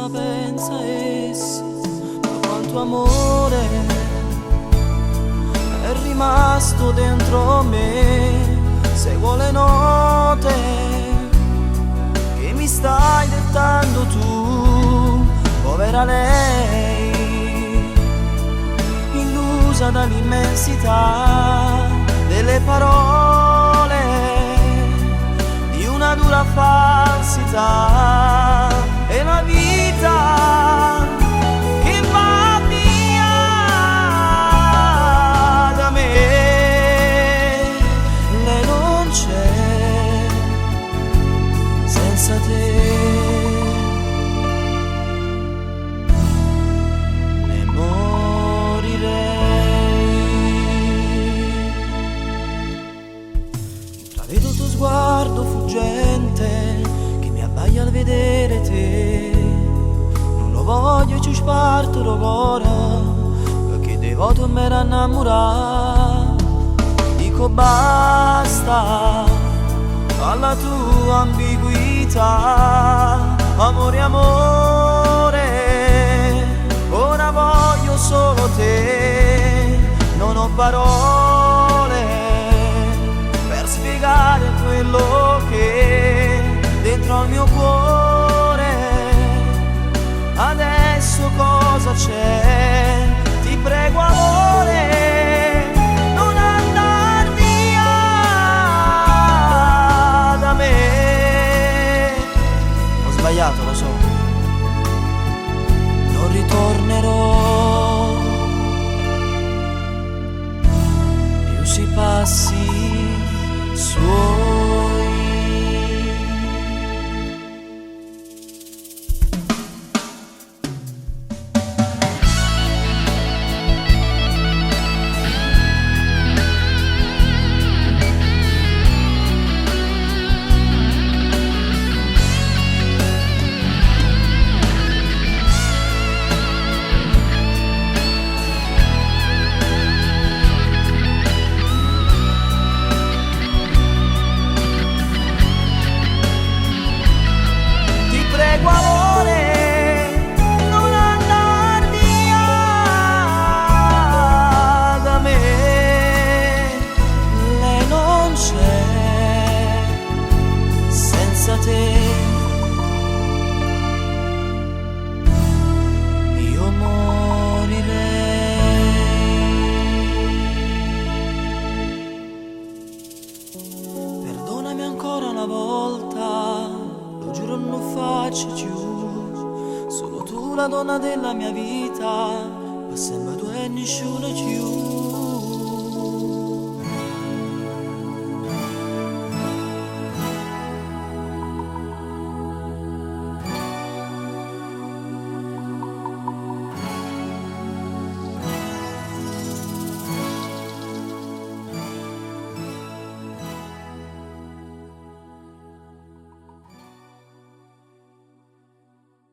cosa pensa esso, ma quanto amore è rimasto dentro me. Seguo le note che mi stai dettando tu, povera lei, illusa dall'immensità delle parole di una dura falsità. E la vita che va via da me, lei non c'è senza te. Ne morirei. Intravedo il tuo sguardo fuggente che mi abbaia al vedere te. Non lo voglio ci sparto l'ora, perché devoto mi era innamorare. Dico basta alla tua ambiguità. Amore, amore, ora voglio solo te. Non ho parole per spiegare quello che dentro al mio cuore. Adesso cosa c'è? Ti prego amore, non andar via da me. Ho sbagliato, lo so, non ritornerò più si passi suoi. Io morirei. Perdonami ancora una volta, lo giuro non lo faccio più. Solo tu la donna della mia vita, ma sembra tu e nessuno più.